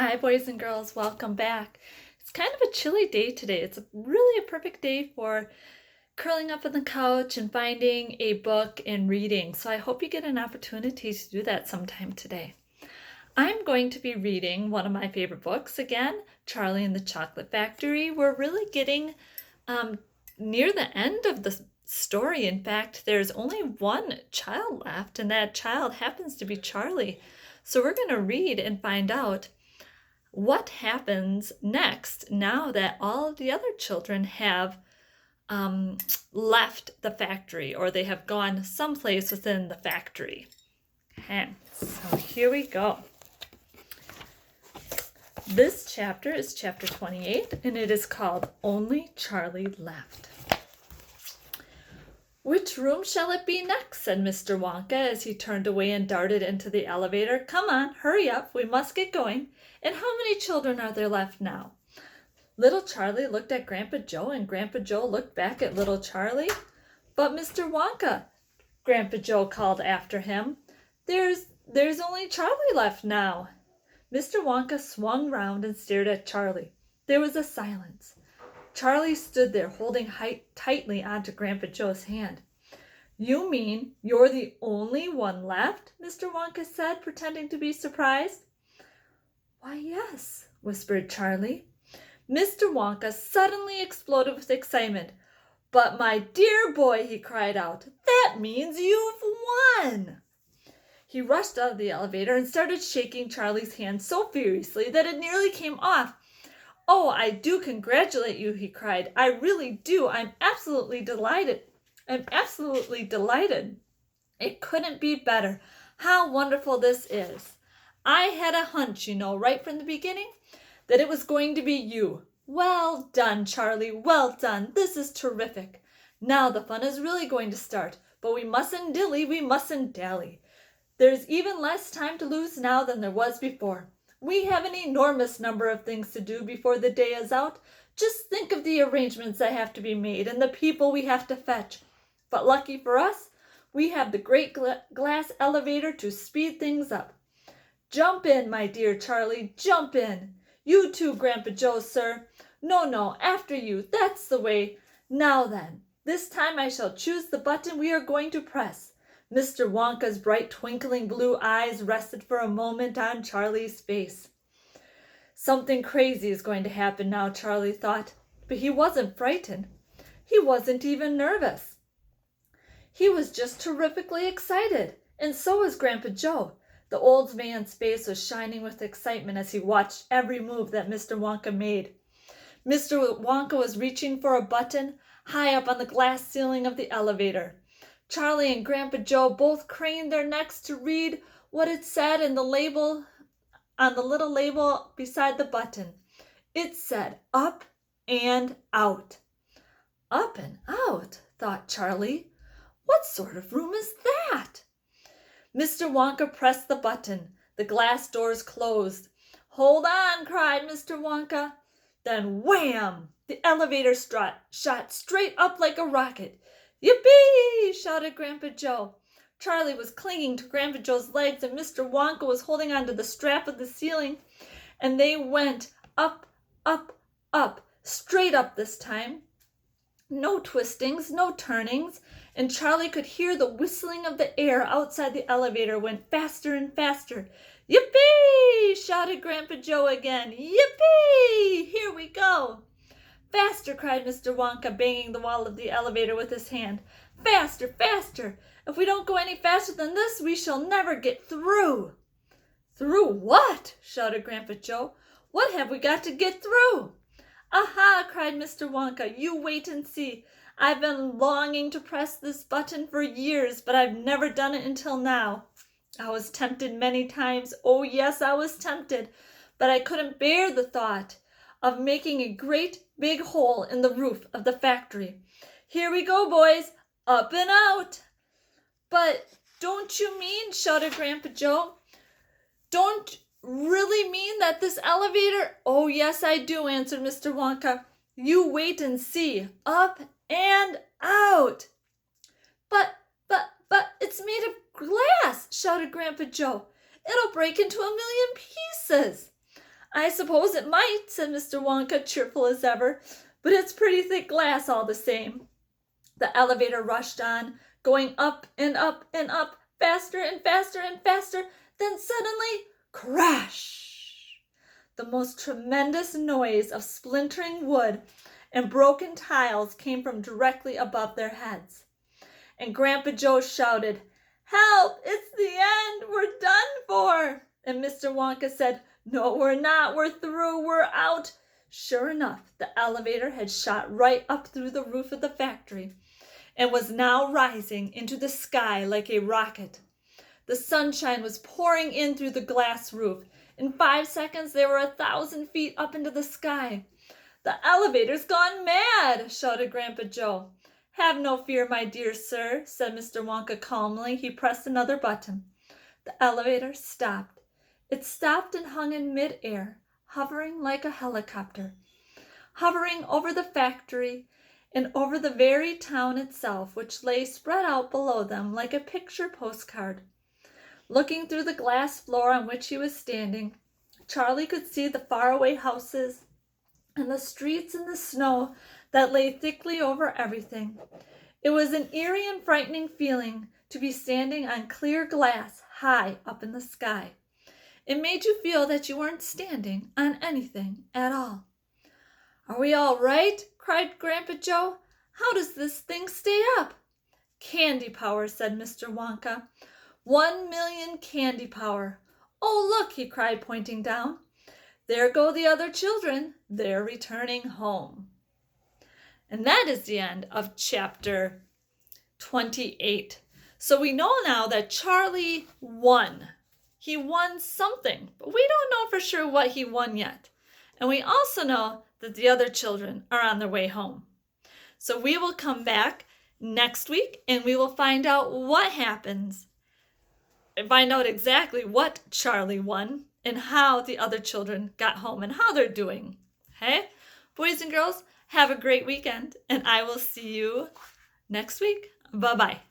Hi, boys and girls. Welcome back. It's kind of a chilly day today. It's really a perfect day for curling up on the couch and finding a book and reading. So I hope you get an opportunity to do that sometime today. I'm going to be reading one of my favorite books again, Charlie and the Chocolate Factory. We're really getting near the end of the story. In fact, there's only one child left, and that child happens to be Charlie. So we're going to read and find out what happens next now that all of the other children have left the factory, or they have gone someplace within the factory. Okay, so here we go. This chapter is chapter 28, and it is called Only Charlie Left. "Which room shall it be next?" said Mr. Wonka as he turned away and darted into the elevator. "Come on, hurry up, we must get going. And how many children are there left now?" Little Charlie looked at Grandpa Joe, and Grandpa Joe looked back at little Charlie. "But Mr. Wonka," Grandpa Joe called after him, there's only Charlie left now." Mr. Wonka swung round and stared at Charlie. There was a silence. Charlie stood there holding tightly onto Grandpa Joe's hand. "You mean you're the only one left?" Mr. Wonka said, pretending to be surprised. "Why, yes," whispered Charlie. Mr. Wonka suddenly exploded with excitement. "But my dear boy," he cried out, "that means you've won!" He rushed out of the elevator and started shaking Charlie's hand so furiously that it nearly came off. "Oh, I do congratulate you," he cried. "I really do. I'm absolutely delighted. It couldn't be better. How wonderful this is. I had a hunch, right from the beginning, that it was going to be you. Well done, Charlie. Well done. This is terrific. Now the fun is really going to start, but we mustn't dilly, we mustn't dally. There's even less time to lose now than there was before. We have an enormous number of things to do before the day is out. Just think of the arrangements that have to be made and the people we have to fetch. But lucky for us, we have the great glass elevator to speed things up. Jump in, my dear Charlie, jump in. You too, Grandpa Joe, sir. No, after you. That's the way. Now then, this time I shall choose the button we are going to press." Mr. Wonka's bright twinkling blue eyes rested for a moment on Charlie's face. Something crazy is going to happen now, Charlie thought, but he wasn't frightened. He wasn't even nervous. He was just terrifically excited, and so was Grandpa Joe. The old man's face was shining with excitement as he watched every move that Mr. Wonka made. Mr. Wonka was reaching for a button high up on the glass ceiling of the elevator. Charlie and Grandpa Joe both craned their necks to read what it said in the label, on the little label beside the button. It said, "Up and Out." "Up and out," thought Charlie. "What sort of room is that?" Mr. Wonka pressed the button. The glass doors closed. "Hold on," cried Mr. Wonka. Then wham! The elevator shot straight up like a rocket. "Yippee!" shouted Grandpa Joe. Charlie was clinging to Grandpa Joe's legs, and Mr. Wonka was holding onto the strap of the ceiling, and they went up, up, up, straight up this time. No twistings, no turnings, and Charlie could hear the whistling of the air outside the elevator went faster and faster. "Yippee!" shouted Grandpa Joe again. "Yippee! Here we go!" "Faster!" cried Mr. Wonka, banging the wall of the elevator with his hand. "Faster, faster! If we don't go any faster than this, we shall never get through." "Through what?" shouted Grandpa Joe. "What have we got to get through?" "Aha!" cried Mr. Wonka. "You wait and see. I've been longing to press this button for years, but I've never done it until now. I was tempted many times. Oh, yes, I was tempted, but I couldn't bear the thought of making a great big hole in the roof of the factory. Here we go, boys. Up and out." "But don't you mean," shouted Grandpa Joe, "don't really mean that this elevator—" "Oh, yes, I do," answered Mr. Wonka. "You wait and see. Up and out." But it's made of glass," shouted Grandpa Joe. "It'll break into a million pieces." I suppose it might, said Mr. Wonka, cheerful as ever, but it's pretty thick glass all the same. The elevator rushed on, going up and up and up, faster and faster and faster. Then suddenly, crash! The most tremendous noise of splintering wood and broken tiles came from directly above their heads. And Grandpa Joe shouted, "Help! It's the end! We're done for!" And Mr. Wonka said, "No, we're not. We're through. We're out." Sure enough, the elevator had shot right up through the roof of the factory and was now rising into the sky like a rocket. The sunshine was pouring in through the glass roof. In 5 seconds, they were 1,000 feet up into the sky. "The elevator's gone mad!" shouted Grandpa Joe. "Have no fear, my dear sir," said Mr. Wonka calmly. He pressed another button. The elevator stopped. It stopped and hung in mid-air, hovering like a helicopter, hovering over the factory and over the very town itself, which lay spread out below them like a picture postcard. Looking through the glass floor on which he was standing, Charlie could see the faraway houses and the streets and the snow that lay thickly over everything. It was an eerie and frightening feeling to be standing on clear glass high up in the sky. It made you feel that you weren't standing on anything at all. "Are we all right?" cried Grandpa Joe. "How does this thing stay up?" "Candy power," said Mr. Wonka. 1,000,000 candy power. "Oh, look," he cried, pointing down. "There go the other children. They're returning home." And that is the end of chapter 28. So we know now that Charlie won. He won something, but we don't know for sure what he won yet. And we also know that the other children are on their way home. So we will come back next week and we will find out what happens. And find out exactly what Charlie won and how the other children got home and how they're doing. Okay? Boys and girls, have a great weekend and I will see you next week. Bye-bye.